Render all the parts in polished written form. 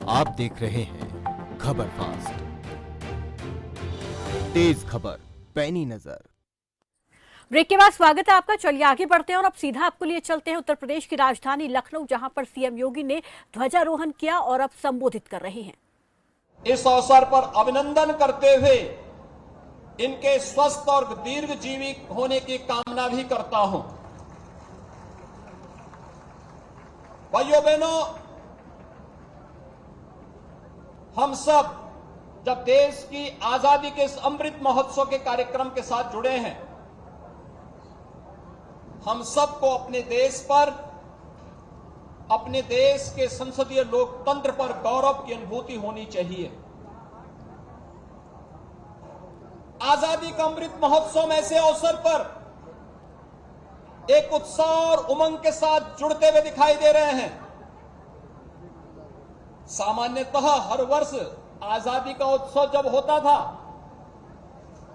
आप देख रहे हैं खबर फास्ट, तेज खबर पैनी नजर। ब्रेक के बाद स्वागत है आपका। चलिए आगे बढ़ते हैं और अब सीधा आपको लिए चलते हैं उत्तर प्रदेश की राजधानी लखनऊ, जहां पर सीएम योगी ने ध्वजारोहण किया और अब संबोधित कर रहे हैं। इस अवसर पर अभिनंदन करते हुए इनके स्वस्थ और दीर्घजीवी होने की कामना भी करता हूं। भाइयों बहनों, हम सब जब देश की आजादी के इस अमृत महोत्सव के कार्यक्रम के साथ जुड़े हैं, हम सबको अपने देश पर, अपने देश के संसदीय लोकतंत्र पर गौरव की अनुभूति होनी चाहिए। आजादी का अमृत महोत्सव में ऐसे अवसर पर एक उत्साह और उमंग के साथ जुड़ते हुए दिखाई दे रहे हैं। सामान्यतः हर वर्ष आजादी का उत्सव जब होता था,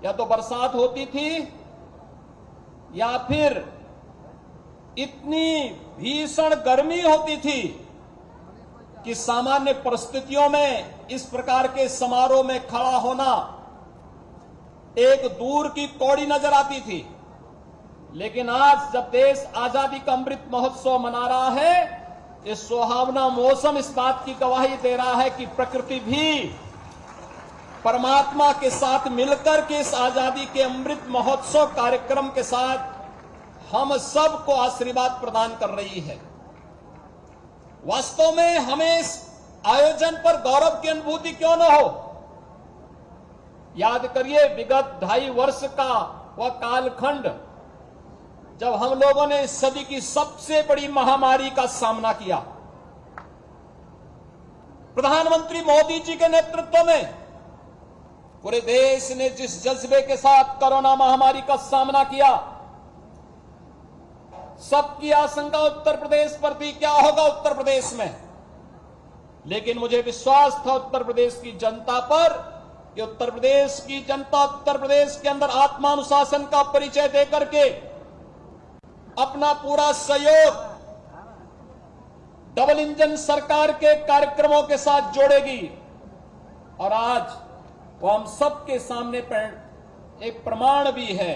या तो बरसात होती थी या फिर इतनी भीषण गर्मी होती थी कि सामान्य परिस्थितियों में इस प्रकार के समारोह में खड़ा होना एक दूर की कौड़ी नजर आती थी। लेकिन आज जब देश आजादी का अमृत महोत्सव मना रहा है, इस सुहावना मौसम इस बात की गवाही दे रहा है कि प्रकृति भी परमात्मा के साथ मिलकर के इस आजादी के अमृत महोत्सव कार्यक्रम के साथ हम सबको आशीर्वाद प्रदान कर रही है। वास्तव में हमें इस आयोजन पर गौरव की अनुभूति क्यों न हो। याद करिए, विगत 2.5 वर्ष का वह कालखंड जब हम लोगों ने इस सदी की सबसे बड़ी महामारी का सामना किया। प्रधानमंत्री मोदी जी के नेतृत्व में पूरे देश ने जिस जज्बे के साथ कोरोना महामारी का सामना किया, सबकी आशंका उत्तर प्रदेश पर थी, क्या होगा उत्तर प्रदेश में। लेकिन मुझे विश्वास था उत्तर प्रदेश की जनता पर कि उत्तर प्रदेश की जनता उत्तर प्रदेश के अंदर आत्मानुशासन का परिचय देकर के अपना पूरा सहयोग डबल इंजन सरकार के कार्यक्रमों के साथ जोड़ेगी। और आज वो हम सबके सामने एक प्रमाण भी है।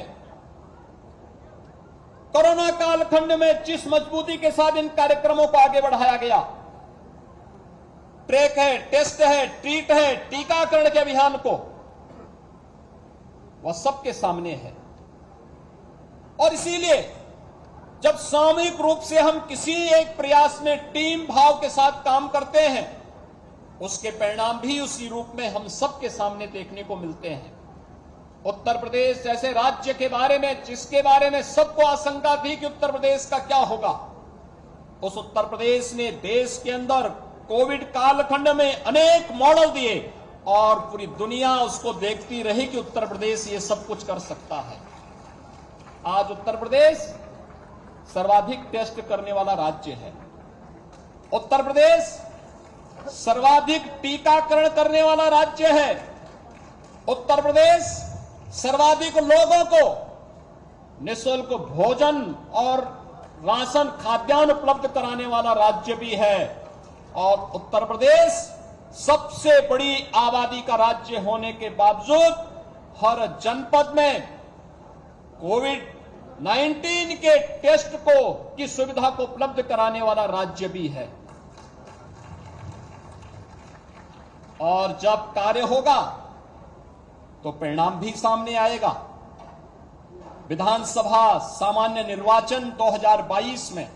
कोरोना कालखंड में जिस मजबूती के साथ इन कार्यक्रमों को आगे बढ़ाया गया, ट्रैक है, टेस्ट है, ट्रीट है, टीकाकरण के अभियान को, वह सबके सामने है। और इसीलिए जब सामूहिक रूप से हम किसी एक प्रयास में टीम भाव के साथ काम करते हैं, उसके परिणाम भी उसी रूप में हम सबके सामने देखने को मिलते हैं। उत्तर प्रदेश जैसे राज्य के बारे में, जिसके बारे में सबको आशंका थी कि उत्तर प्रदेश का क्या होगा, उस उत्तर प्रदेश ने देश के अंदर कोविड कालखंड में अनेक मॉडल दिए और पूरी दुनिया उसको देखती रही कि उत्तर प्रदेश ये सब कुछ कर सकता है। आज उत्तर प्रदेश सर्वाधिक टेस्ट करने वाला राज्य है। उत्तर प्रदेश सर्वाधिक टीकाकरण करने वाला राज्य है। उत्तर प्रदेश सर्वाधिक लोगों को निःशुल्क भोजन और राशन खाद्यान्न उपलब्ध कराने वाला राज्य भी है। और उत्तर प्रदेश सबसे बड़ी आबादी का राज्य होने के बावजूद हर जनपद में कोविड-19 के टेस्ट की सुविधा को उपलब्ध कराने वाला राज्य भी है। और जब कार्य होगा तो परिणाम भी सामने आएगा। विधानसभा सामान्य निर्वाचन 2022 में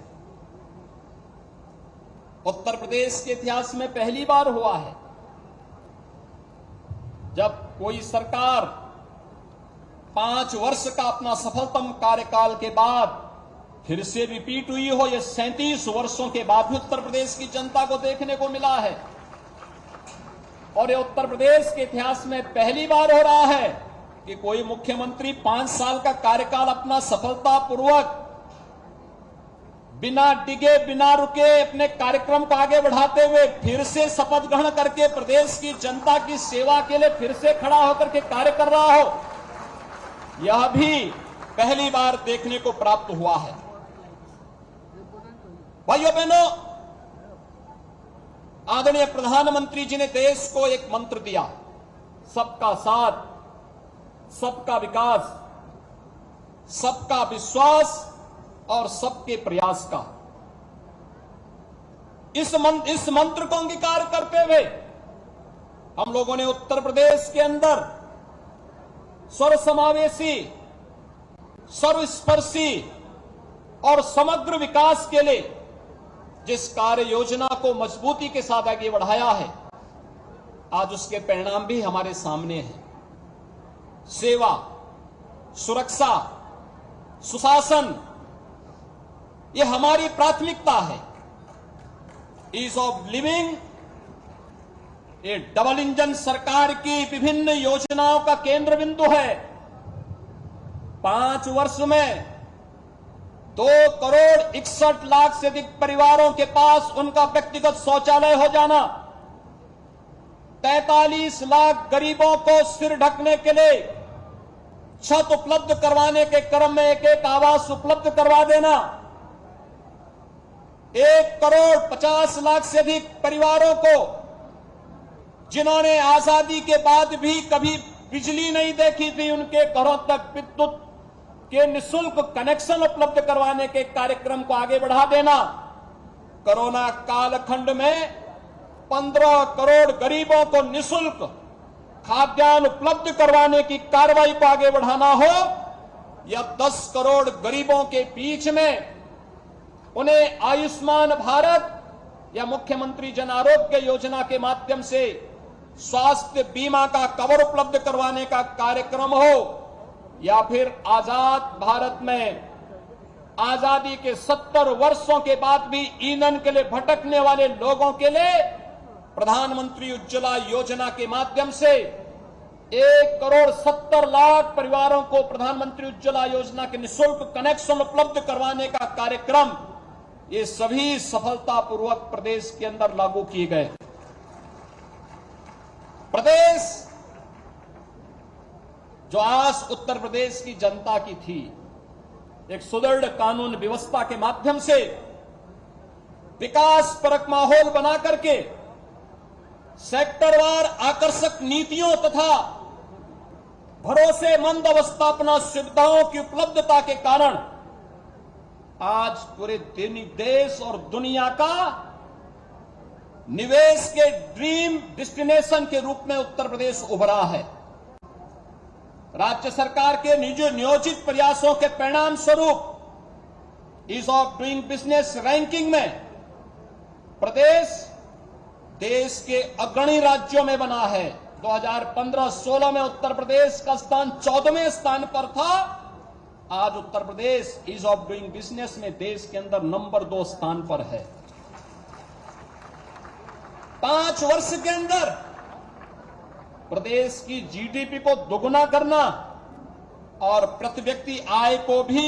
उत्तर प्रदेश के इतिहास में पहली बार हुआ है जब कोई सरकार 5 वर्ष का अपना सफलतम कार्यकाल के बाद फिर से रिपीट हुई हो। यह 37 वर्षों के बाद भी उत्तर प्रदेश की जनता को देखने को मिला है। और ये उत्तर प्रदेश के इतिहास में पहली बार हो रहा है कि कोई मुख्यमंत्री 5 साल का कार्यकाल अपना सफलतापूर्वक बिना डिगे, बिना रुके अपने कार्यक्रम को आगे बढ़ाते हुए फिर से शपथ ग्रहण करके प्रदेश की जनता की सेवा के लिए फिर से खड़ा होकर के कार्य कर रहा हो, यह भी पहली बार देखने को प्राप्त हुआ है। भाइयों बहनों, आदरणीय प्रधानमंत्री जी ने देश को एक मंत्र दिया, सबका साथ, सबका विकास, सबका विश्वास और सबके प्रयास का। इस मंत्र को अंगीकार करते हुए हम लोगों ने उत्तर प्रदेश के अंदर सर्वसमावेशी, सर्वस्पर्शी और समग्र विकास के लिए जिस कार्य योजना को मजबूती के साथ आगे बढ़ाया है, आज उसके परिणाम भी हमारे सामने हैं। सेवा, सुरक्षा, सुशासन, ये हमारी प्राथमिकता है। ईज ऑफ लिविंग, ये डबल इंजन सरकार की विभिन्न योजनाओं का केंद्र बिंदु है। 5 वर्ष में 2,61,00,000 से अधिक परिवारों के पास उनका व्यक्तिगत शौचालय हो जाना, 43 लाख गरीबों को सिर ढकने के लिए छत उपलब्ध करवाने के क्रम में एक आवास उपलब्ध करवा देना, 1,50,00,000 से अधिक परिवारों को जिन्होंने आजादी के बाद भी कभी बिजली नहीं देखी थी, उनके घरों तक विद्युत के निःशुल्क कनेक्शन उपलब्ध करवाने के कार्यक्रम को आगे बढ़ा देना, कोरोना कालखंड में 15 करोड़ गरीबों को निःशुल्क खाद्यान्न उपलब्ध करवाने की कार्रवाई को आगे बढ़ाना हो, या 10 करोड़ गरीबों के बीच में उन्हें आयुष्मान भारत या मुख्यमंत्री जन आरोग्य योजना के माध्यम से स्वास्थ्य बीमा का कवर उपलब्ध करवाने का कार्यक्रम हो, या फिर आजाद भारत में आजादी के 70 वर्षों के बाद भी ईंधन के लिए भटकने वाले लोगों के लिए प्रधानमंत्री उज्ज्वला योजना के माध्यम से 1,70,00,000 परिवारों को प्रधानमंत्री उज्ज्वला योजना के निःशुल्क कनेक्शन उपलब्ध करवाने का कार्यक्रम, ये सभी सफलतापूर्वक प्रदेश के अंदर लागू किए गए। प्रदेश जो आस उत्तर प्रदेश की जनता की थी, एक सुदृढ़ कानून व्यवस्था के माध्यम से विकास परक माहौल बना करके सेक्टरवार आकर्षक नीतियों तथा भरोसेमंद अवस्थापना सुविधाओं की उपलब्धता के कारण आज पूरे देश और दुनिया का निवेश के ड्रीम डेस्टिनेशन के रूप में उत्तर प्रदेश उभरा है। राज्य सरकार के नियोजित प्रयासों के परिणाम स्वरूप ease of doing business ranking में प्रदेश देश के अग्रणी राज्यों में बना है। 2015-16 में उत्तर प्रदेश का स्थान 14वें स्थान पर था। आज Uttar Pradesh ease of doing business में देश के अंदर नंबर 2 स्थान पर है। 5 वर्ष के अंदर प्रदेश की जीडीपी को दोगुना करना और प्रति व्यक्ति आय को भी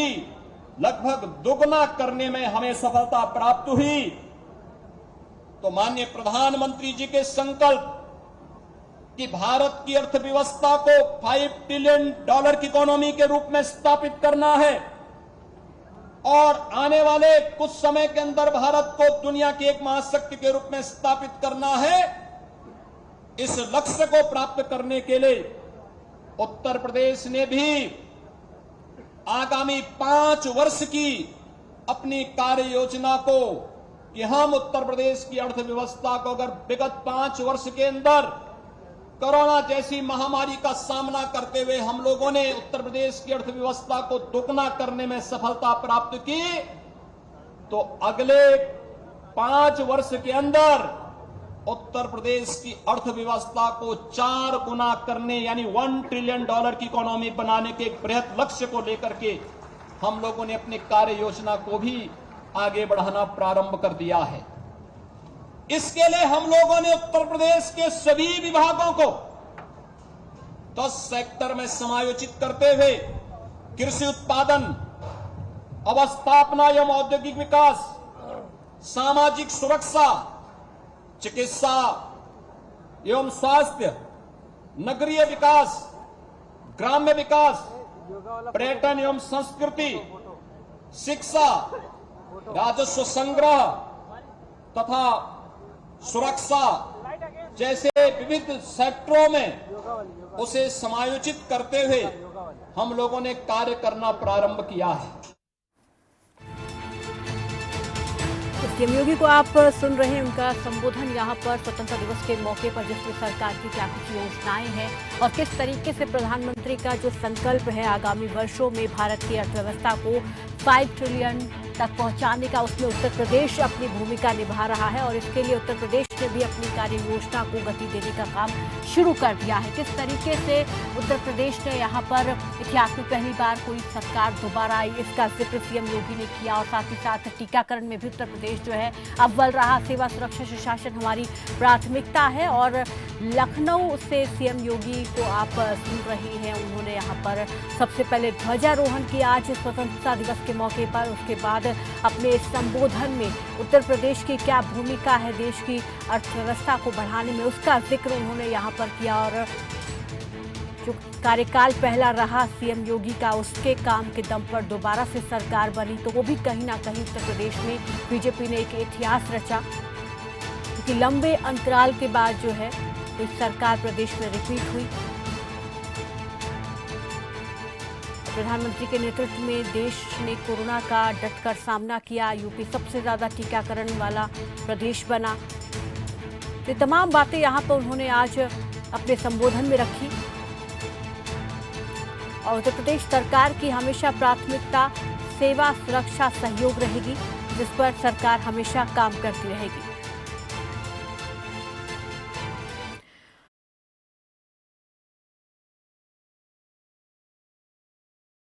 लगभग दोगुना करने में हमें सफलता प्राप्त हुई। तो माननीय प्रधानमंत्री जी के संकल्प कि भारत की अर्थव्यवस्था को $5 ट्रिलियन की इकोनॉमी के रूप में स्थापित करना है और आने वाले कुछ समय के अंदर भारत को दुनिया की एक महाशक्ति के रूप में स्थापित करना है, इस लक्ष्य को प्राप्त करने के लिए उत्तर प्रदेश ने भी आगामी 5 वर्ष की अपनी कार्य योजना को कि हम उत्तर प्रदेश की अर्थव्यवस्था को अगर विगत 5 वर्ष के अंदर कोरोना जैसी महामारी का सामना करते हुए हम लोगों ने उत्तर प्रदेश की अर्थव्यवस्था को दोगुना करने में सफलता प्राप्त की, तो अगले 5 वर्ष के अंदर उत्तर प्रदेश की अर्थव्यवस्था को 4 गुना करने यानी $1 ट्रिलियन की इकोनॉमी बनाने के एक बृहत लक्ष्य को लेकर के हम लोगों ने अपनी कार्य योजना को भी आगे बढ़ाना प्रारंभ कर दिया है। इसके लिए हम लोगों ने उत्तर प्रदेश के सभी विभागों को 10 सेक्टर में समायोजित करते हुए कृषि उत्पादन, अवस्थापना एवं औद्योगिक विकास, सामाजिक सुरक्षा, चिकित्सा एवं स्वास्थ्य, नगरीय विकास, ग्राम्य विकास, पर्यटन एवं संस्कृति, शिक्षा, राजस्व संग्रह तथा सुरक्षा जैसे विविध सेक्टरों में उसे समायोजित करते हुए हम लोगों ने कार्य करना प्रारंभ किया है। सीएम योगी को आप सुन रहे हैं, उनका संबोधन यहाँ पर स्वतंत्रता दिवस के मौके पर, जिसमें सरकार की क्या कुछ योजनाएं हैं और किस तरीके से प्रधानमंत्री का जो संकल्प है आगामी वर्षों में भारत की अर्थव्यवस्था को 5 ट्रिलियन तक पहुंचाने का, उसमें उत्तर प्रदेश अपनी भूमिका निभा रहा है और इसके लिए उत्तर प्रदेश ने भी अपनी कार्य योजना को गति देने का काम शुरू कर दिया है। किस तरीके से उत्तर प्रदेश ने यहाँ पर इतिहास में पहली बार कोई सरकार दोबारा आई, इसका जिक्र सीएम योगी ने किया और साथ ही साथ टीकाकरण में भी उत्तर प्रदेश जो है अव्वल रहा। सेवा सुरक्षा सुशासन हमारी प्राथमिकता है और लखनऊ से सीएम योगी को आप सुन रही हैं, उन्होंने यहाँ पर सबसे पहले ध्वजारोहण किया आज स्वतंत्रता दिवस के मौके पर। उसके बाद अपने संबोधन में उत्तर प्रदेश की क्या भूमिका है देश की अर्थव्यवस्था को बढ़ाने में, उसका जिक्र उन्होंने यहाँ पर किया और जो कार्यकाल पहला रहा सीएम योगी का, उसके काम के दम पर दोबारा से सरकार बनी, तो वो भी कहीं ना कहीं उत्तर प्रदेश में बीजेपी ने एक इतिहास रचा, क्योंकि लंबे अंतराल के बाद जो है तो सरकार प्रदेश में रिपीट हुई। प्रधानमंत्री के नेतृत्व में देश ने कोरोना का डटकर सामना किया, यूपी सबसे ज्यादा टीकाकरण वाला प्रदेश बना। ये तमाम बातें यहाँ पर उन्होंने आज अपने संबोधन में रखी और उत्तर प्रदेश सरकार की हमेशा प्राथमिकता सेवा सुरक्षा सहयोग रहेगी, जिस पर सरकार हमेशा काम करती रहेगी।